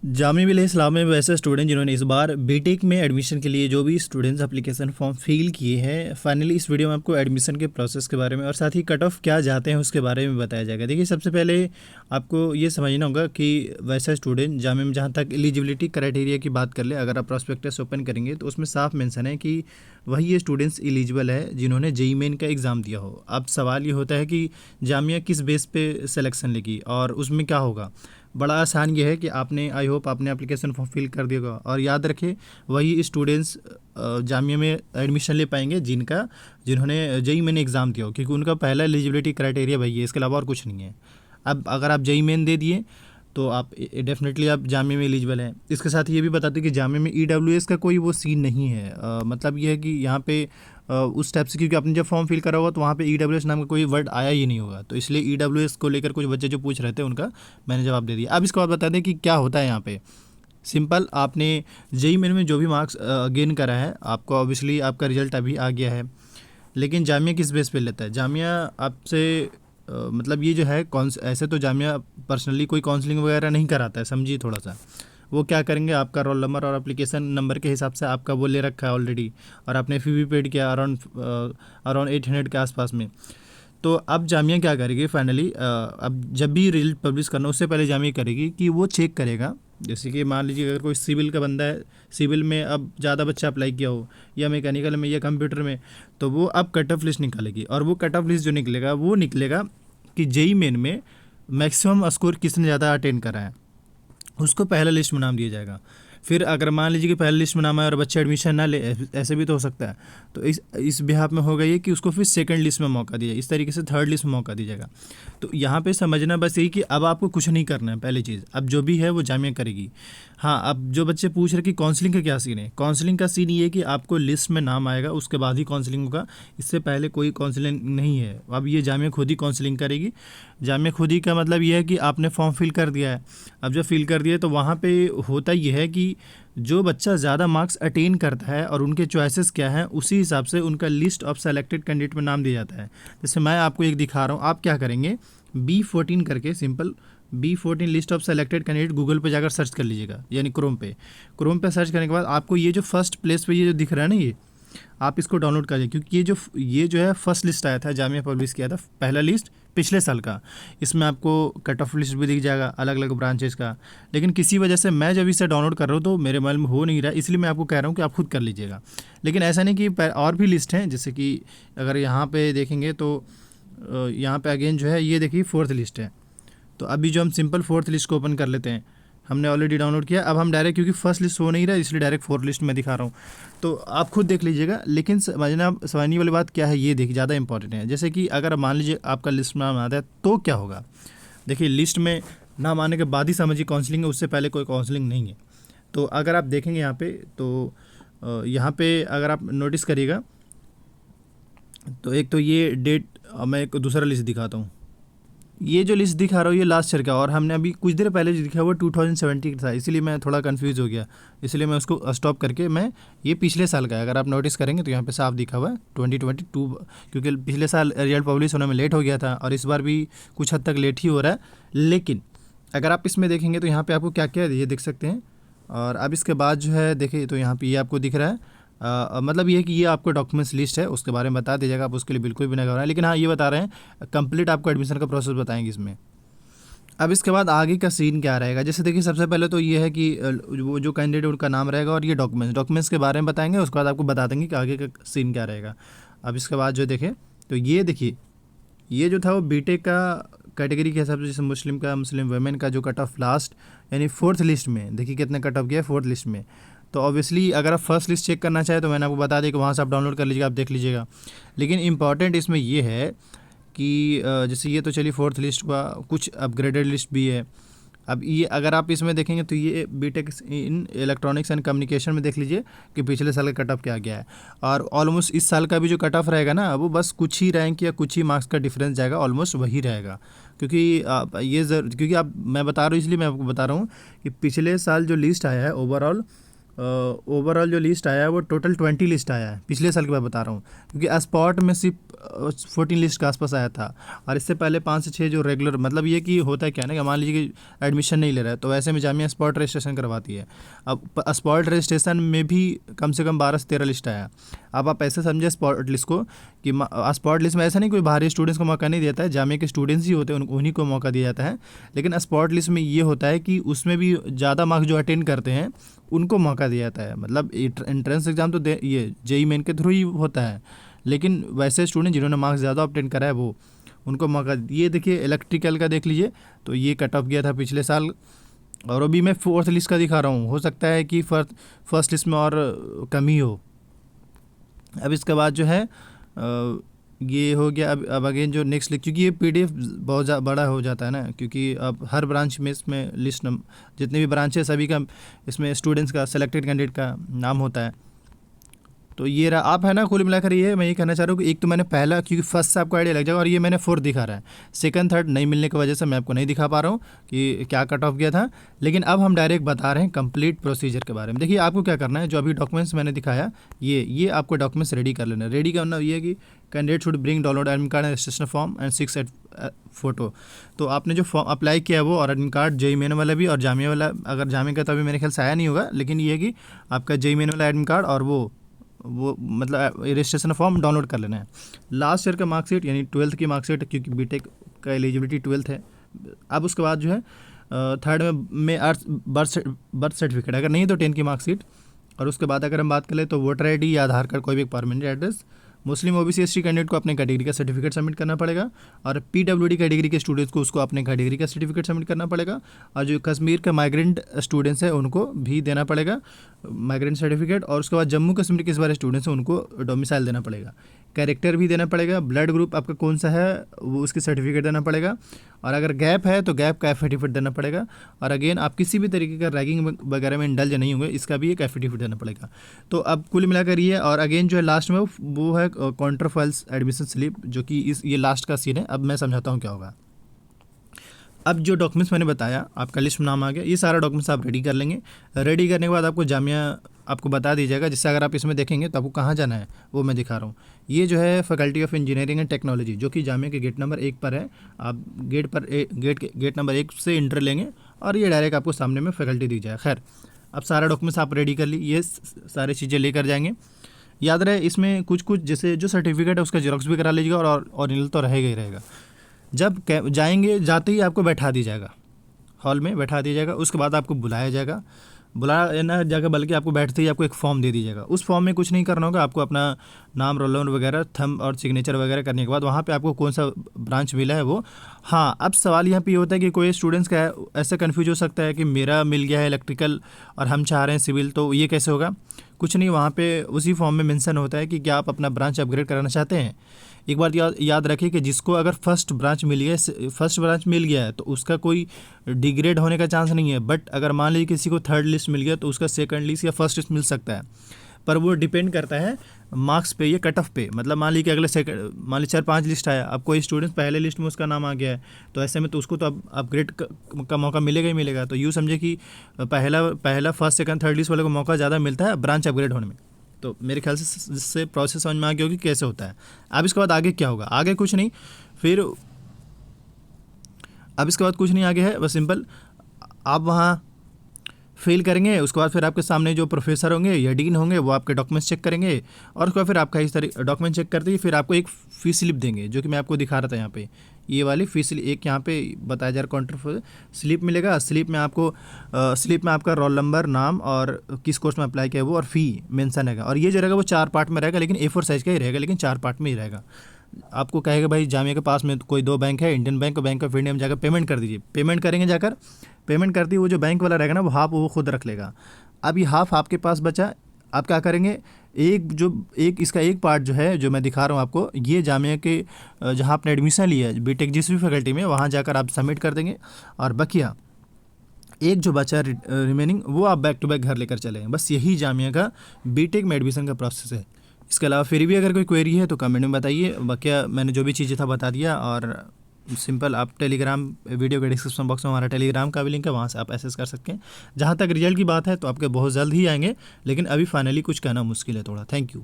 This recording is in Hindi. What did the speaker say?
जामिया मिलिया इस्लाम में वैसे स्टूडेंट जिन्होंने इस बार बीटेक में एडमिशन के लिए जो भी स्टूडेंट्स एप्लीकेशन फॉर्म फिल किए हैं, फाइनली इस वीडियो में आपको एडमिशन के प्रोसेस के बारे में और साथ ही कट ऑफ क्या जाते हैं उसके बारे में बताया जाएगा। देखिए, सबसे पहले आपको ये समझना होगा कि वैसा स्टूडेंट जामिया में जहाँ तक एलिजिबिलिटी क्राइटेरिया की बात कर ले, अगर आप प्रॉस्पेक्टस ओपन करेंगे तो उसमें साफ मेंशन है कि वही ये स्टूडेंट्स एलिजिबल है जिन्होंने जेईई मेन का एग्ज़ाम दिया हो। अब सवाल ये होता है कि जामिया किस बेस पे सिलेक्शन लेगी और उसमें क्या होगा। बड़ा आसान ये है कि आपने, आई होप आपने एप्लीकेशन फॉर्म फिल कर दिया होगा, और याद रखें वही स्टूडेंट्स जामिया में एडमिशन ले पाएंगे जिन्होंने जेईई मेन एग्ज़ाम दिया हो, क्योंकि उनका पहला एलिजिबिलिटी क्राइटेरिया वही है, इसके अलावा और कुछ नहीं है। अब अगर आप जेईई मेन दे दिए तो आप डेफिनेटली आप जामिया में एलिजिबल हैं। इसके साथ ये भी बताते हैं कि जामिया में ईडब्ल्यूएस का कोई वो सीन नहीं है। मतलब ये है कि यहाँ पे उस टाइप से, क्योंकि आपने जब फॉर्म फिल करा होगा तो वहाँ पे ईडब्ल्यूएस नाम का कोई वर्ड आया ही नहीं होगा, तो इसलिए ईडब्ल्यूएस को लेकर कुछ बच्चे जो पूछ रहे थे उनका मैंने जवाब दे दिया। अब इसके बाद बता दें कि क्या होता है यहाँ पे। सिंपल, आपने जेईई मेन में जो भी मार्क्स गेन करा है, आपको ऑब्वियसली आपका रिजल्ट अभी आ गया है, लेकिन जामिया किस बेस पे लेता है। जामिया आपसे मतलब ये जो है ऐसे तो जामिया पर्सनली कोई काउंसलिंग वगैरह नहीं कराता है, समझिए थोड़ा सा। वो क्या करेंगे, आपका रोल नंबर और एप्लीकेशन नंबर के हिसाब से आपका वो ले रखा है ऑलरेडी, और आपने फ़ी भी पेड किया अराउंड 800 के आसपास में। तो अब जामिया क्या करेगी फाइनली, अब जब भी रिजल्ट पब्लिश करना उससे पहले जामिया करेगी कि वो चेक करेगा। जैसे कि मान लीजिए अगर कोई सिविल का बंदा है, सिविल में अब ज़्यादा बच्चा अप्लाई किया हो, या मैकेनिकल में या कंप्यूटर में, तो वो अब कट ऑफ लिस्ट निकालेगी, और वो कट ऑफ लिस्ट जो निकलेगा वो निकलेगा कि जेईई मेन में मैक्सिमम स्कोर किसने ज़्यादा अटेंड करा है, उसको पहला लिस्ट में नाम दिया जाएगा। फिर अगर मान लीजिए कि पहले लिस्ट में नाम आया और बच्चा एडमिशन ना ले, ऐसे भी तो हो सकता है, तो इस बिहाफ में होगा ये कि उसको फिर सेकंड लिस्ट में मौका दिया, इस तरीके से थर्ड लिस्ट में मौका दिया जाएगा। तो यहाँ पे समझना बस यही कि अब आपको कुछ नहीं करना है। पहली चीज़, अब जो भी है वो जामिया करेगी। हाँ, अब जो बच्चे पूछ रहे कि काउंसलिंग का क्या सीन है, काउंसलिंग का सीन ये है कि आपको लिस्ट में नाम आएगा उसके बाद ही काउंसलिंग होगा, इससे पहले कोई काउंसलिंग नहीं है। अब ये जामिया खुद ही काउंसलिंग करेगी। जामिया खुद ही का मतलब ये है कि आपने फॉर्म फिल कर दिया है, अब जब फिल कर दिया तो वहाँ पे होता ये है कि जो बच्चा ज़्यादा मार्क्स अटेन करता है और उनके चॉइसेस क्या हैं, उसी हिसाब से उनका लिस्ट ऑफ सेलेक्टेड कैंडिडेट में नाम दिया जाता है। जैसे मैं आपको एक दिखा रहा हूँ, आप क्या करेंगे, B14 करके simple B14 list of selected candidate Google पे जाकर सर्च कर लीजिएगा, यानी क्रोम पे सर्च करने के बाद आपको ये जो फर्स्ट प्लेस पे ये जो दिख रहा है ना, ये आप इसको डाउनलोड कर लीजिए, क्योंकि ये जो है फर्स्ट लिस्ट आया था, जामिया पब्लिश किया था पहला लिस्ट पिछले साल का। इसमें आपको कट ऑफ लिस्ट भी दिख जाएगा अलग अलग ब्रांचेस का, लेकिन किसी वजह से मैं जब इसे डाउनलोड कर रहा हूँ तो मेरे मोबाइल में हो नहीं रहा, इसलिए मैं आपको कह रहा हूँ कि आप खुद कर लीजिएगा। लेकिन ऐसा नहीं कि और भी लिस्ट हैं, जैसे कि अगर यहाँ पे देखेंगे तो यहाँ पे अगेन जो है ये देखिए फोर्थ लिस्ट है। तो अभी जो हम सिंपल फोर्थ लिस्ट को ओपन कर लेते हैं, हमने ऑलरेडी डाउनलोड किया, अब हम डायरेक्ट, क्योंकि फर्स्ट लिस्ट हो नहीं रहा है इसलिए डायरेक्ट फोर्थ लिस्ट में दिखा रहा हूँ, तो आप खुद देख लीजिएगा। लेकिन समझने वाली बात क्या है, ये देखिए ज़्यादा इंपॉर्टेंट है। जैसे कि अगर मान लीजिए आपका लिस्ट में नाम आता है तो क्या होगा, देखिए लिस्ट में नाम आने के बाद ही समझिए काउंसलिंग है, उससे पहले कोई काउंसलिंग नहीं है। तो अगर आप देखेंगे यहाँ पे, तो यहाँ पे अगर आप नोटिस करिएगा तो एक तो ये डेट, मैं एक दूसरा लिस्ट दिखाता हूँ। ये जो लिस्ट दिखा रहा हूँ ये लास्ट ईयर का, और हमने अभी कुछ देर पहले जो दिखा वो 2017 का था, इसलिए मैं थोड़ा कंफ्यूज हो गया, इसलिए मैं उसको स्टॉप करके मैं ये पिछले साल का है। अगर आप नोटिस करेंगे तो यहाँ पे साफ दिखा हुआ है 2022, क्योंकि पिछले साल रिजल्ट पब्लिश होने में लेट हो गया था और इस बार भी कुछ हद तक लेट ही हो रहा है। लेकिन अगर आप इसमें देखेंगे तो यहाँ पर आपको क्या क्या है ये देख सकते हैं। और अब इसके बाद जो है देखिए, तो यहाँ पर ये आपको दिख रहा है, मतलब ये है कि ये आपको डॉक्यूमेंट्स लिस्ट है, उसके बारे में बता दीजिएगा, आप उसके लिए बिल्कुल भी नहीं घबराएं। लेकिन हाँ, ये बता रहे हैं कंप्लीट आपको एडमिशन का प्रोसेस बताएंगे इसमें। अब इसके बाद आगे का सीन क्या रहेगा, जैसे देखिए सबसे पहले तो ये है कि वो जो कैंडिडेट उनका नाम रहेगा, और ये डॉक्यूमेंट्स के बारे में बताएंगे, उसके बाद आपको बता देंगे कि आगे का सीन क्या रहेगा। अब इसके बाद जो देखें तो ये देखिए, ये जो था वो बीटेक का कैटेगरी के हिसाब से, जैसे मुस्लिम वुमेन का जो कट ऑफ लास्ट यानी फोर्थ लिस्ट में, देखिए कितने कट ऑफ गया फोर्थ लिस्ट में। तो ऑब्वियसली अगर आप फर्स्ट लिस्ट चेक करना चाहें तो मैंने आपको बता दिया कि वहाँ से आप डाउनलोड कर लीजिएगा, आप देख लीजिएगा। लेकिन इंपॉर्टेंट इसमें ये है कि जैसे ये तो चलिए फोर्थ लिस्ट का, कुछ अपग्रेडेड लिस्ट भी है। अब ये अगर आप इसमें देखेंगे तो ये BTech in electronics and communication में देख लीजिए कि पिछले साल का कट ऑफ क्या गया है, और ऑलमोस्ट इस साल का भी जो कट ऑफ रहेगा ना, वो बस कुछ ही रैंक या कुछ ही मार्क्स का डिफरेंस जाएगा, ऑलमोस्ट वही रहेगा। क्योंकि क्योंकि आप, मैं बता रहा हूँ इसलिए मैं आपको बता रहा हूँ कि पिछले साल जो लिस्ट आया है ओवरऑल ओवरऑल जो लिस्ट आया है वो टोटल 20 लिस्ट आया है, पिछले साल की बात बता रहा हूँ, क्योंकि स्पॉट में सिर्फ 14 लिस्ट के आसपास आया था। और इससे पहले 5 से 6 जो रेगुलर, मतलब ये कि होता है क्या ना कि मान लीजिए कि एडमिशन नहीं ले रहा है तो ऐसे में जामिया स्पॉट रजिस्ट्रेशन करवाती है। अब स्पॉट रजिस्ट्रेशन में भी कम से कम 12 से 13 लिस्ट आया। अब आप ऐसे समझे स्पॉट लिस्ट को कि स्पॉट लिस्ट में ऐसा नहीं कोई बाहरी स्टूडेंट्स को मौका नहीं देता है, जामिया के स्टूडेंट्स ही होते हैं, उन्हीं को मौका दिया जाता है। लेकिन स्पॉट लिस्ट में ये होता है कि उसमें भी ज़्यादा मार्क्स जो अटेंड करते हैं उनको मौका दिया जाता है। मतलब एंट्रेंस एग्ज़ाम तो ये जेईई मेन के थ्रू ही होता है, लेकिन वैसे स्टूडेंट जिन्होंने मार्क्स ज़्यादा ऑब्टेन करा है वो उनको मौका। ये देखिए इलेक्ट्रिकल का देख लीजिए, तो ये कट ऑफ गया था पिछले साल, और अभी मैं 4th लिस्ट का दिखा रहा हूँ, हो सकता है कि फर्स्ट लिस्ट में और कमी हो। अब इसके बाद जो है ये हो गया। अब अगेन जो नेक्स्ट लिस्ट, क्योंकि ये PDF बहुत बड़ा हो जाता है ना, क्योंकि अब हर ब्रांच में इसमें लिस्ट जितने भी ब्रांच है सभी का इसमें स्टूडेंट्स का सेलेक्टेड कैंडिडेट का नाम होता है। तो ये रहा आप है ना, कुल मिलाकर ये मैं ये कहना चाह रहा हूँ कि एक तो मैंने पहला, क्योंकि फर्स्ट से आपको आइडिया लग जाएगा, और ये मैंने 4th दिखा रहा है, सेकंड थर्ड नहीं मिलने की वजह से मैं आपको नहीं दिखा पा रहा हूँ कि क्या कट ऑफ गया था। लेकिन अब हम डायरेक्ट बता रहे हैं कंप्लीट प्रोसीजर के बारे में। देखिए आपको क्या करना है, जो अभी डॉक्यूमेंट्स मैंने दिखाया ये आपको डॉक्यूमेंट्स रेडी कर लेना है। रेडी करना ये है कि candidate should bring download admit card and registration form and 6 photo. तो आपने जो फॉर्म अप्लाई किया है वो, और एडमिट कार्ड जेईई मेन वाला भी और जामिया वाला, अगर जामिया का तो अभी मेरे ख्याल से आया नहीं होगा, लेकिन ये है कि आपका जेईई मेन वाला एडमिट कार्ड और वो मतलब रजिस्ट्रेशन फॉर्म डाउनलोड कर लेना है। लास्ट ईयर का मार्कशीट यानी 12th की मार्कशीट, क्योंकि बीटेक का एलिजिबिलिटी 12th है। अब उसके बाद जो है थर्ड में बर्थ सर्टिफिकेट, अगर नहीं तो 10 की मार्कशीट। और उसके बाद अगर हम बात करें तो वोटर ID या आधार कार्ड, कोई भी परमानेंट एड्रेस। मुस्लिम OBC ST कैंडिडेट को अपने कैटेगरी का सर्टिफिकेट सबमिट करना पड़ेगा, और PWD कैटेगरी के स्टूडेंट्स को उसको अपने कैटेगरी का सर्टिफिकेट सबमिट करना पड़ेगा। और जो कश्मीर के माइग्रेंट स्टूडेंट्स हैं उनको भी देना पड़ेगा माइग्रेंट सर्टिफिकेट। और उसके बाद जम्मू कश्मीर के इस बार स्टूडेंट्स हैं उनको डोमिसाइल देना पड़ेगा, कैरेक्टर भी देना पड़ेगा, ब्लड ग्रुप आपका कौन सा है वो उसकी सर्टिफिकेट देना पड़ेगा, और अगर गैप है तो गैप का एफिडेविट देना पड़ेगा। और अगेन आप किसी भी तरीके का रैगिंग वगैरह में इंडल्ज नहीं होंगे, इसका भी एक एफिडेविट देना पड़ेगा। तो अब कुल मिलाकर ये, और अगेन जो है लास्ट में वो है काउंटर फाइल्स एडमिशन स्लिप, जो कि ये लास्ट का सीन है। अब मैं समझाता हूँ क्या होगा। अब जो डॉक्यूमेंट्स मैंने बताया, आपका लिस्ट में नाम आ गया, ये सारा डॉक्यूमेंट्स आप रेडी कर लेंगे। रेडी करने के बाद आपको जामिया आपको बता दी जाएगा, जिससे अगर आप इसमें देखेंगे तो आपको कहाँ जाना है वो मैं दिखा रहा हूँ। ये जो है faculty of engineering and technology, जो कि जामिया के गेट नंबर 1 पर है। आप गेट नंबर 1 से इंटर लेंगे और ये डायरेक्ट आपको सामने में फैकल्टी दी जाए। खैर, अब सारा डॉक्यूमेंट्स आप रेडी कर ली, ये सारी चीज़ें लेकर जाएंगे। याद रहे इसमें कुछ जैसे जो सर्टिफिकेट है उसका जेरॉक्स भी करा लीजिएगा, और ओरिजिनल तो रहेगा ही रहेगा। जब जाएंगे जाते ही आपको बैठा दिया जाएगा, हॉल में बैठा दिया जाएगा। उसके बाद आपको बुलाया जाएगा, बुलाया ना जाएगा, बल्कि आपको बैठते ही आपको एक फॉर्म दे दीजिएगा। उस फॉर्म में कुछ नहीं करना होगा, आपको अपना नाम, रोल नंबर वगैरह, थंब और सिग्नेचर वगैरह करने के बाद वहाँ पे आपको कौन सा ब्रांच मिला है वो। हाँ, अब सवाल यहाँ पे ये होता है कि कोई स्टूडेंट्स का ऐसा कन्फ्यूज हो सकता है कि मेरा मिल गया है इलेक्ट्रिकल और हम चाह रहे हैं सिविल, तो ये कैसे होगा। कुछ नहीं, वहाँ पे उसी फॉर्म में मेंशन होता है कि क्या आप अपना ब्रांच अपग्रेड कराना चाहते हैं। एक बात याद रखिए कि जिसको अगर फर्स्ट ब्रांच मिल गया है तो उसका कोई डिग्रेड होने का चांस नहीं है। बट अगर मान लीजिए किसी को 3rd लिस्ट मिल गया तो उसका 2nd लिस्ट या 1st लिस्ट मिल सकता है, पर वो डिपेंड करता है मार्क्स पे, ये कट ऑफ पे। मतलब मान लीजिए कि अगले मान लीजिए 4-5 लिस्ट आया, अब कोई स्टूडेंट पहले लिस्ट में उसका नाम आ गया है, तो ऐसे में तो उसको तो अब अपग्रेड का मौका मिलेगा ही मिलेगा। तो यूँ समझे कि पहला फर्स्ट सेकंड थर्ड लिस्ट वाले को मौका ज़्यादा मिलता है ब्रांच अपग्रेड होने में। तो मेरे ख्याल से जिससे प्रोसेस समझ में आ गया होगी कैसे होता है। अब इसके बाद आगे क्या होगा, आगे कुछ नहीं, फिर अब इसके बाद कुछ नहीं आगे है, बस सिंपल आप वहाँ फिल करेंगे। उसके बाद फिर आपके सामने जो प्रोफेसर होंगे या डीन होंगे वो आपके डॉक्यूमेंट्स चेक करेंगे, और उसके बाद फिर आपका इस तरह डॉक्यूमेंट चेक करते ही फिर आपको एक फ़ी स्लिप देंगे, जो कि मैं आपको दिखा रहा था यहाँ पे। ये वाली फ़ी स्लिप एक यहाँ पे बताया जा रहा काउंटर स्लिप मिलेगा। स्लिप में आपका रोल नंबर, नाम और किस कोर्स में अप्लाई किया वो, और फ़ी मेंशन रहेगा। और ये जो रहेगा वो 4 पार्ट में रहेगा, लेकिन A4 साइज़ का ही रहेगा, लेकिन 4 पार्ट में ही रहेगा। आपको कहेगा भाई जामिया के पास में कोई 2 बैंक है, इंडियन बैंक और बैंक ऑफ इंडिया में जाकर पेमेंट कर दीजिए। पेमेंट करेंगे, जाकर पेमेंट करती वो जो बैंक वाला रहेगा ना वो हाफ वो खुद रख लेगा। अब ये हाफ आपके पास बचा, आप क्या करेंगे, इसका एक पार्ट जो है जो मैं दिखा रहा हूँ आपको, ये जामिया के जहाँ आपने एडमिशन लिया है बीटेक जिस भी फैकल्टी में, वहाँ जाकर आप सबमिट कर देंगे। और बकिया एक जो बचा रिमेनिंग वो आप बैक टू बैक घर लेकर चलेंगे। बस यही जामिया का बीटेक में एडमिशन का प्रोसेस है। इसके अलावा फिर भी अगर कोई क्वेरी है तो कमेंट में बताइए। बाकी मैंने जो भी चीज़ें था बता दिया, और सिंपल आप टेलीग्राम, वीडियो के डिस्क्रिप्शन बॉक्स में हमारा टेलीग्राम का भी लिंक है, वहाँ से आप एक्सेस कर सकते हैं। जहाँ तक रिजल्ट की बात है तो आपके बहुत जल्द ही आएंगे, लेकिन अभी फाइनली कुछ कहना मुश्किल है थोड़ा। Thank you.